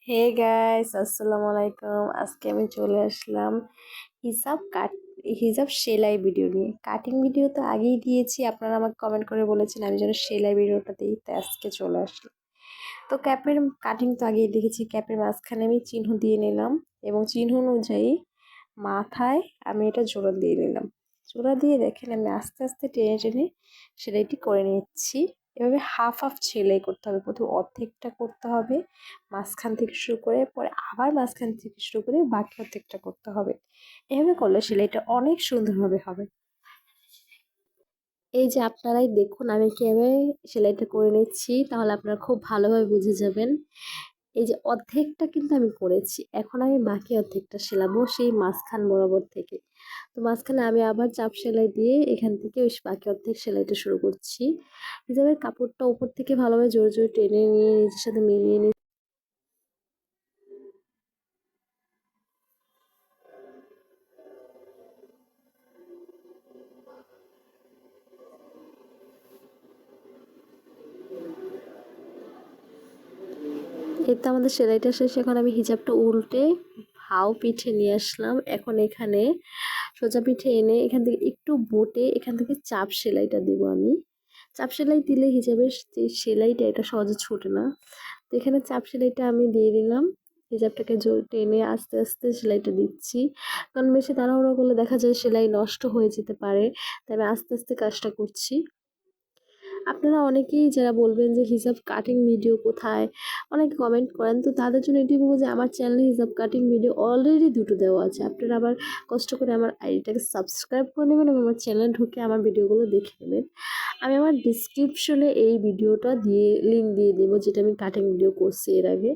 Hey guys, আসসালামু আলাইকুম। আজকে আমি চলে আসলাম হিজাব কাট হিজাব সেলাই ভিডিও নিয়ে। কাটিং ভিডিও তো আগেই দিয়েছি, আপনারা আমাকে কমেন্ট করে বলেছেন আমি যেন সেলাই ভিডিওটা দিই, তাই আজকে চলে আসলাম। তো ক্যাপের কাটিং তো আগেই দেখেছি, ক্যাপের মাঝখানে আমি চিহ্ন দিয়ে নিলাম এবং চিহ্ন অনুযায়ী মাথায় আমি এটা জোড়া দিয়ে নিলাম। জোড়া দিয়ে দেখেন আমি আস্তে আস্তে টেনে টেনে সেলাইটি করে নিচ্ছি। এভাবে হাফ হাফ সেলাই করতে হবে, প্রথমে অর্ধেকটা করতে হবে মাঝখান থেকে শুরু করে, পরে আবার মাঝখান থেকে শুরু করে বাকি অর্ধেকটা করতে হবে। এভাবে করলে সেলাইটা অনেক সুন্দরভাবে হবে। এই যে আপনারাই দেখুন আমি কিভাবে সেলাইটা করে নিচ্ছি, তাহলে আপনারা খুব ভালোভাবে বুঝে যাবেন। এই যে অর্ধেকটা কিন্তু আমি করেছি, এখন আমি বাকি অর্ধেকটা সেলাবো সেই মাঝখান বরাবর থেকে। তো মাঝখানে আমি আবার চাপ সেলাই দিয়ে এখান থেকে ওই বাকি অর্ধেক সেলাইটা শুরু করছি। হিজাবের কাপড়টা উপর থেকে ভালোভাবে জোরে জোরে টেনে নিয়ে নিজের সাথে মিলিয়ে নিয়ে এই তো আমাদের সেলাইটা শেষ। এখন আমি হিজাবটা উল্টে হাও পিঠে নিয়ে আসলাম। এখন এখানে সোজা পিঠে এনে এখান থেকে একটু বোটে এখান থেকে চাপ সেলাইটা দিব আমি। চাপ সেলাই দিলে হিজাবের যে সেলাইটা এটা সহজে ছোটে না। তো এখানে চাপ সেলাইটা আমি দিয়ে দিলাম। হিজাবটাকে টেনে আস্তে আস্তে সেলাইটা দিচ্ছি, কারণ বেশি তাড়াহুড়ো করলে দেখা যায় সেলাই নষ্ট হয়ে যেতে পারে, তাই আমি আস্তে আস্তে কাজটা করছি। আপনারা অনেকেই যারা বলবেন যে হিজাব কাটিং ভিডিও কোথায়, অনেকে কমেন্ট করেন, তো তাদের জন্য এটি বলবো যে আমার চ্যানেলে হিজাব কাটিং ভিডিও অলরেডি দুটো দেওয়া আছে। আপনারা আবার কষ্ট করে আমার আইডিটাকে সাবস্ক্রাইব করে নেবেন এবং আমার চ্যানেলে ঢুকে আমার ভিডিওগুলো দেখে নেবেন। আমি আমার ডিসক্রিপশনে এই ভিডিওটা দিয়ে লিঙ্ক দিয়ে দেবো, যেটা আমি কাটিং ভিডিও করছি এর আগে।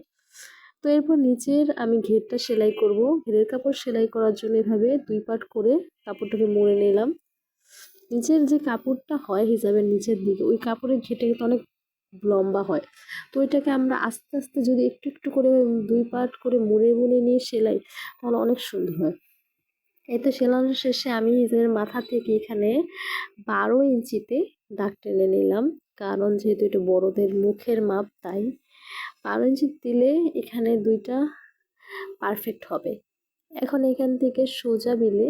তো এরপর নিচের আমি ঘেরটা সেলাই করব। ঘেরের কাপড় সেলাই করার জন্য এভাবে দুই পাট করে কাপড়টাকে মুড়ে নিলাম। নিচের যে কাপড়টা হয় হিজাবের নিচের দিকে, ওই কাপড়ের ঘেটে কিন্তু অনেক লম্বা হয়। তো ওইটাকে আমরা আস্তে আস্তে যদি একটু একটু করে দুই পার্ট করে মুড়ে মুড়ে নিয়ে সেলাই, তাহলে অনেক সুন্দর হয়। এই তো সেলানোর শেষে আমি হিজাবের মাথা থেকে এখানে 12 ইঞ্চিতে দাগ টেনে নিলাম, কারণ যেহেতু এটা বড়দের মুখের মাপ, তাই 12 ইঞ্চি দিলে এখানে দুইটা পারফেক্ট হবে। এখন এখান থেকে সোজা বিলে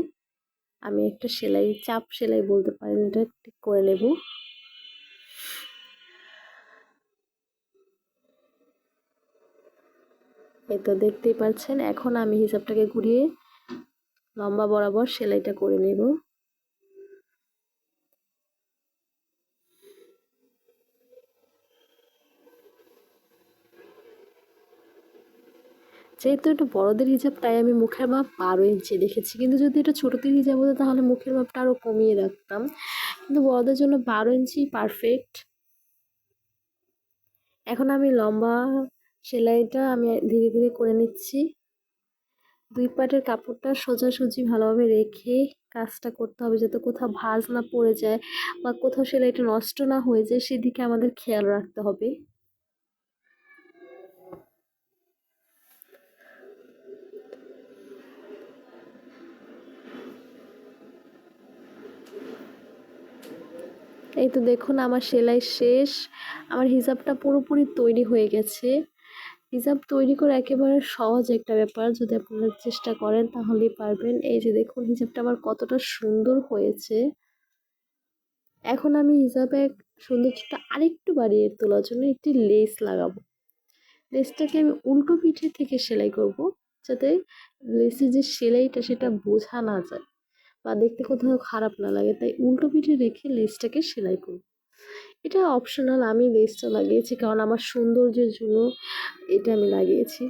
আমি একটা সেলাই, চাপ সেলাই বলতে পারেন, এটা ঠিক করে নেব। এই তো দেখতেই পাচ্ছেন। এখন আমি হিসাবটাকে ঘুরিয়ে লম্বা বরাবর সেলাইটা করে নেব। যেহেতু এটা বড়দের হিজাব, তাই আমি মুখের মাপ 12 ইঞ্চি দেখেছি, কিন্তু যদি এটা ছোটদের হিজাব হতো তাহলে মুখের মাপটা আরও কমিয়ে রাখতাম, কিন্তু বড়দের জন্য 12 ইঞ্চি পারফেক্ট। এখন আমি লম্বা সেলাইটা আমি ধীরে ধীরে করে নিচ্ছি। দুই পাটের কাপড়টা সোজাসুজি ভালোভাবে রেখে কাজটা করতে হবে, যাতে কোথাও ভাঁজ না পড়ে যায় বা কোথাও সেলাইটা নষ্ট না হয়ে যায়, সেদিকে আমাদের খেয়াল রাখতে হবে। এই তো দেখুন আমার সেলাই শেষ। আমার হিজাবটা পুরোপুরি তৈরি হয়ে গেছে। হিজাব তৈরি করা একেবারে সহজ একটা ব্যাপার, যদি আপনারা চেষ্টা করেন তাহলেই পারবেন। এই যে দেখুন হিজাবটা আমার কতটা সুন্দর হয়েছে। এখন আমি হিজাবে সৌন্দর্যটা আরেকটু বাড়িয়ে তোলার জন্য একটি লেস লাগাবো। লেসটাকে আমি উল্টো পিঠে থেকে সেলাই করব, যাতে লেসের যে সেলাইটা সেটা বোঝা না যায় বা দেখতে কোথাও খারাপ না লাগে, তাই উল্টো পিঠে রেখে লেসটাকে সেলাই করব। এটা অপশনাল, আমি লেসটা লাগিয়েছি কারণ আমার সৌন্দর্যের জন্য এটা আমি লাগিয়েছি।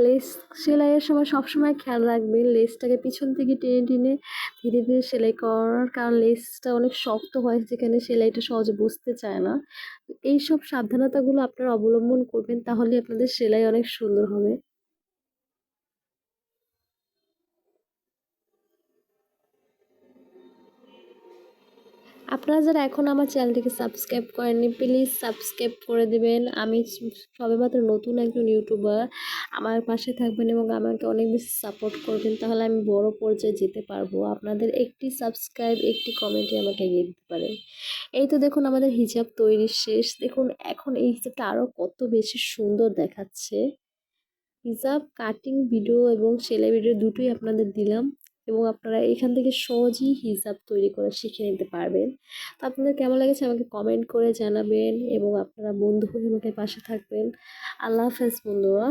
লেস সেলাইয়ের সময় সবসময় খেয়াল রাখবেন লেসটাকে পিছন থেকে টেনে টেনে ধীরে ধীরে সেলাই করার, কারণ লেসটা অনেক শক্ত হয় যেখানে সেলাইটা সহজে বসতে চায় না। তো এইসব সাবধানতাগুলো আপনারা অবলম্বন করবেন, তাহলে আপনাদের সেলাই অনেক সুন্দর হবে। আপনারা যারা এখন আমার চ্যানেলটিকে সাবস্ক্রাইব করেননি প্লিজ সাবস্ক্রাইব করে দিবেন। আমি সবেমাত্র নতুন একজন ইউটিউবার। আমার পাশে থাকবেন এবং আমাকে অনেক বেশি সাপোর্ট করবেন, তাহলে আমি বড় পর্যায়ে যেতে পারবো। আপনাদের একটি সাবস্ক্রাইব, একটি কমেন্টই আমাকে এগিয়ে দিতে পারে। এই তো দেখুন আমাদের হিজাব তৈরি শেষ। দেখুন এখন এই হিজাবটা আরও কত বেশি সুন্দর দেখাচ্ছে। হিজাব কাটিং ভিডিও এবং সেলাই ভিডিও দুটোই আপনাদের দিলাম, এবং আপনারা এখান থেকে সহজেই হিজাব তৈরি করা শিখে নিতে পারবেন। তো আপনাদের কেমন লেগেছে আমাকে কমেন্ট করে জানাবেন, এবং আপনারা বন্ধু হয়ে আমাকে পাশে থাকবেন। আল্লাহ হাফেজ বন্ধুরা।